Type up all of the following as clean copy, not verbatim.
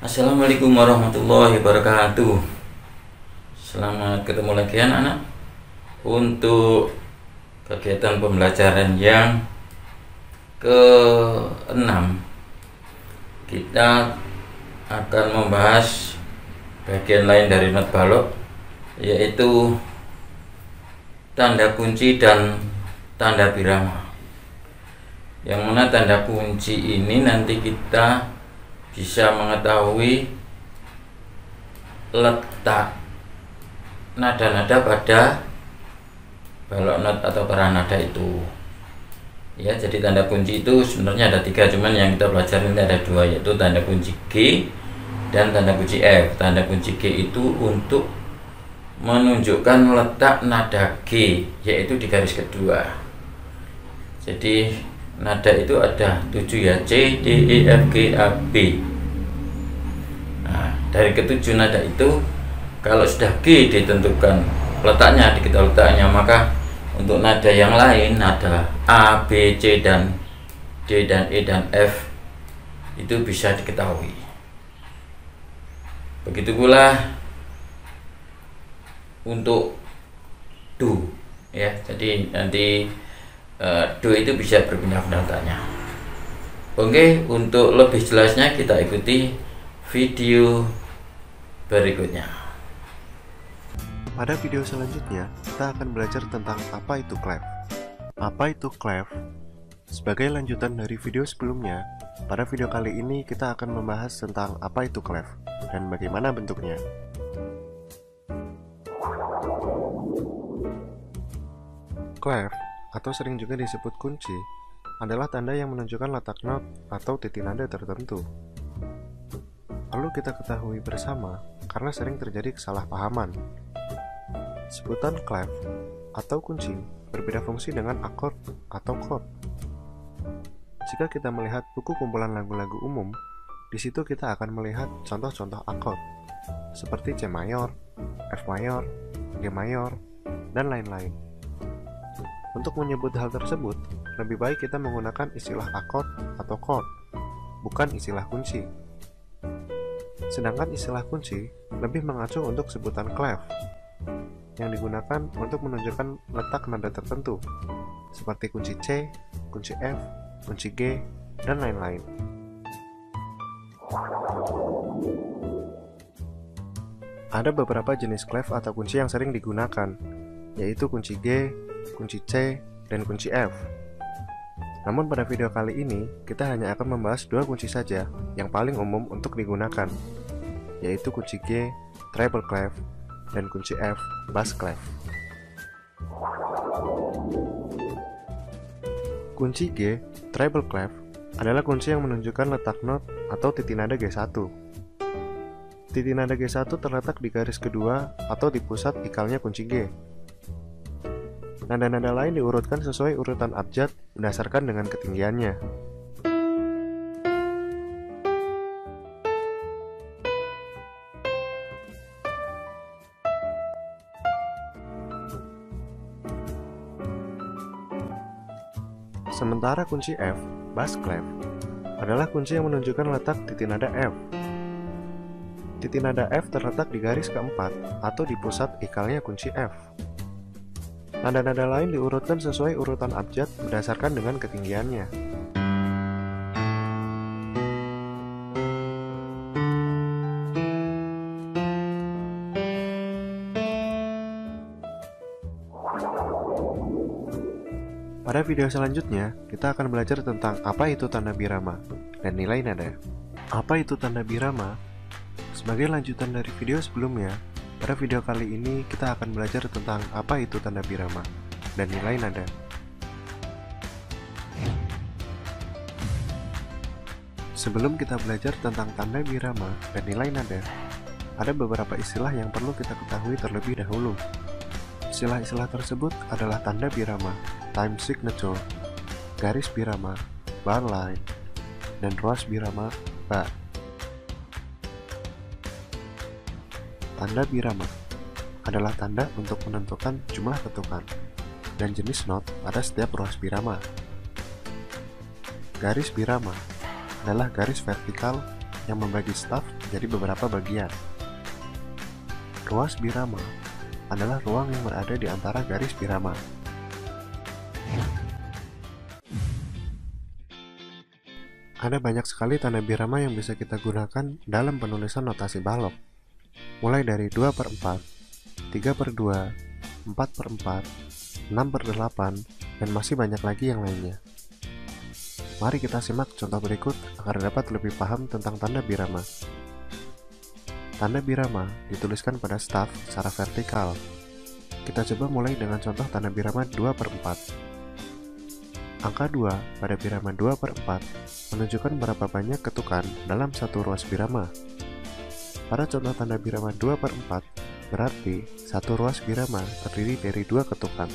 Assalamualaikum warahmatullahi wabarakatuh. Selamat ketemu lagi anak-anak untuk kegiatan pembelajaran yang ke-6. Kita akan membahas bagian lain dari not balok, yaitu tanda kunci dan tanda birama. Yang mana tanda kunci ini nanti kita bisa mengetahui letak nada-nada pada balok not atau para nada itu. Ya, jadi tanda kunci itu sebenarnya ada 3, cuman yang kita pelajari ini ada 2, yaitu tanda kunci G dan tanda kunci F. Tanda kunci G itu untuk menunjukkan letak nada G, yaitu di garis kedua. Jadi nada itu ada 7 ya, C, D, E, F, G, A, B. Nah, dari ke-7 nada itu, kalau sudah G ditentukan letaknya, diketahui letaknya, maka untuk nada yang lain, nada A, B, C, dan D, dan E, dan F itu bisa diketahui. Begitu pula untuk do, ya. Jadi nanti do itu bisa berpindah-pindah letaknya. Oke, untuk lebih jelasnya kita ikuti video berikutnya. Pada video selanjutnya, kita akan belajar tentang apa itu clef. Apa itu clef? Sebagai lanjutan dari video sebelumnya, pada video kali ini kita akan membahas tentang apa itu clef dan bagaimana bentuknya. Clef, atau sering juga disebut kunci, adalah tanda yang menunjukkan letak not atau titik nada tertentu. Perlu kita ketahui bersama karena sering terjadi kesalahpahaman. Sebutan clef atau kunci berbeda fungsi dengan akord atau chord. Jika kita melihat buku kumpulan lagu-lagu umum, di situ kita akan melihat contoh-contoh akord seperti C mayor, F mayor, G mayor, dan lain-lain. Untuk menyebut hal tersebut, lebih baik kita menggunakan istilah akord atau chord, bukan istilah kunci. Sedangkan istilah kunci lebih mengacu untuk sebutan clef, yang digunakan untuk menunjukkan letak nada tertentu, seperti kunci C, kunci F, kunci G, dan lain-lain. Ada beberapa jenis clef atau kunci yang sering digunakan, yaitu kunci G, kunci C, dan kunci F. Namun pada video kali ini, kita hanya akan membahas 2 kunci saja yang paling umum untuk digunakan, yaitu kunci G, treble clef, dan kunci F, bass clef. Kunci G, treble clef, adalah kunci yang menunjukkan letak not atau titik nada G1. Titik nada G1 terletak di garis kedua atau di pusat ikalnya kunci G. Nada-nada lain diurutkan sesuai urutan abjad berdasarkan dengan ketinggiannya. Sementara kunci F, bass clef, adalah kunci yang menunjukkan letak titik nada F. Titik nada F terletak di garis keempat atau di pusat ikalnya kunci F. Nada-nada lain diurutkan sesuai urutan abjad berdasarkan dengan ketinggiannya. Pada video selanjutnya, kita akan belajar tentang apa itu tanda birama dan nilai nada. Apa itu tanda birama? Sebagai lanjutan dari video sebelumnya, pada video kali ini kita akan belajar tentang apa itu tanda birama dan nilai nada. Sebelum kita belajar tentang tanda birama dan nilai nada, ada beberapa istilah yang perlu kita ketahui terlebih dahulu. Istilah-istilah tersebut adalah tanda birama, time signature, garis birama, bar line, dan ruas birama, bar. Tanda birama adalah tanda untuk menentukan jumlah ketukan dan jenis not pada setiap ruas birama. Garis birama adalah garis vertikal yang membagi staf menjadi beberapa bagian. Ruas birama adalah ruang yang berada di antara garis birama. Ada banyak sekali tanda birama yang bisa kita gunakan dalam penulisan notasi balok, mulai dari 2/4, 3/2, 4/4, 6/8, dan masih banyak lagi yang lainnya. Mari kita simak contoh berikut agar dapat lebih paham tentang tanda birama. Tanda birama dituliskan pada staf secara vertikal. Kita coba mulai dengan contoh tanda birama 2/4. Angka 2 pada birama 2/4 menunjukkan berapa banyak ketukan dalam satu ruas birama. Pada contoh tanda birama 2/4, berarti satu ruas birama terdiri dari 2 ketukan.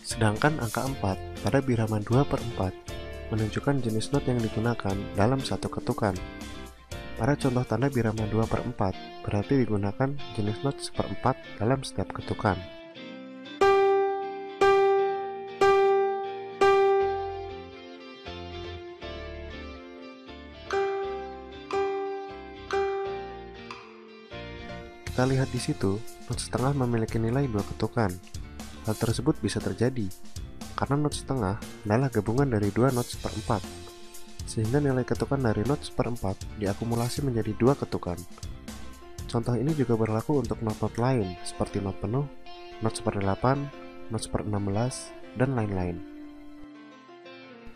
Sedangkan angka 4 pada birama 2/4 menunjukkan jenis not yang digunakan dalam satu ketukan. Pada contoh tanda birama 2/4, berarti digunakan jenis not 1/4 dalam setiap ketukan. Kita lihat di situ, not setengah memiliki nilai 2 ketukan. Hal tersebut bisa terjadi karena not setengah adalah gabungan dari 2 not 1/4, sehingga nilai ketukan dari not 1/4 diakumulasi menjadi 2 ketukan. Contoh ini juga berlaku untuk not-not lain seperti not penuh, not 1/8, not 1/16, dan lain-lain.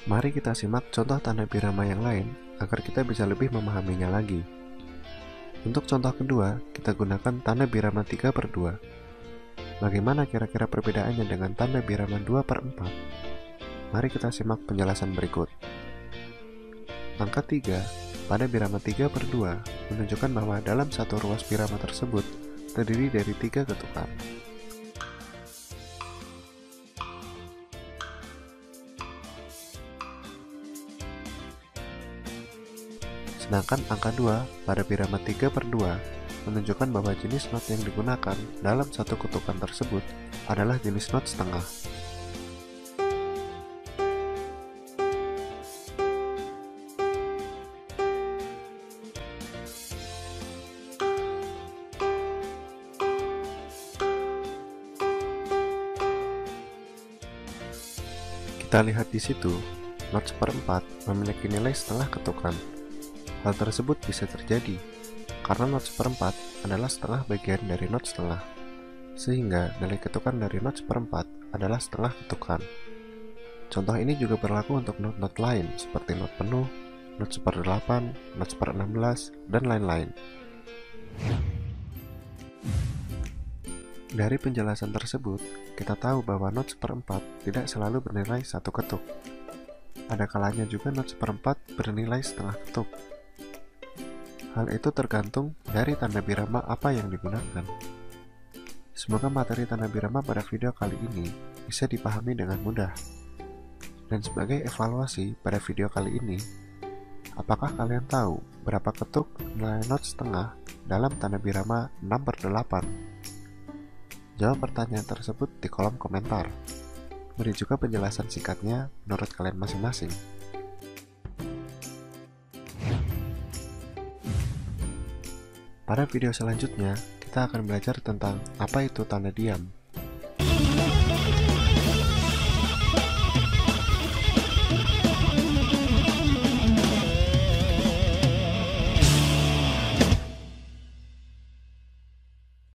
Mari kita simak contoh tanda birama yang lain agar kita bisa lebih memahaminya lagi. Untuk contoh kedua, kita gunakan tanda birama 3/2. Bagaimana kira-kira perbedaannya dengan tanda birama 2/4? Mari kita simak penjelasan berikut. Angka 3 pada birama 3/2 menunjukkan bahwa dalam satu ruas birama tersebut terdiri dari 3 ketukan. Sedangkan angka 2 pada birama 3/2 menunjukkan bahwa jenis not yang digunakan dalam satu ketukan tersebut adalah jenis not setengah. Kita lihat di situ, not 1/4 memiliki nilai setengah ketukan. Hal tersebut bisa terjadi karena not 1/4 adalah setengah bagian dari not setengah, sehingga nilai ketukan dari not 1/4 adalah setengah ketukan. Contoh ini juga berlaku untuk not-not lain seperti not penuh, not 1/8, not 1/16, dan lain-lain. Dari penjelasan tersebut, kita tahu bahwa not 1/4 tidak selalu bernilai 1 ketuk. Ada kalanya juga not 1/4 bernilai setengah ketuk. Hal itu tergantung dari tanda birama apa yang digunakan. Semoga materi tanda birama pada video kali ini bisa dipahami dengan mudah. Dan sebagai evaluasi pada video kali ini, apakah kalian tahu berapa ketuk nilai not setengah dalam tanda birama 6/8? Jawab pertanyaan tersebut di kolom komentar. Beri juga penjelasan singkatnya menurut kalian masing-masing. Pada video selanjutnya, kita akan belajar tentang apa itu tanda diam.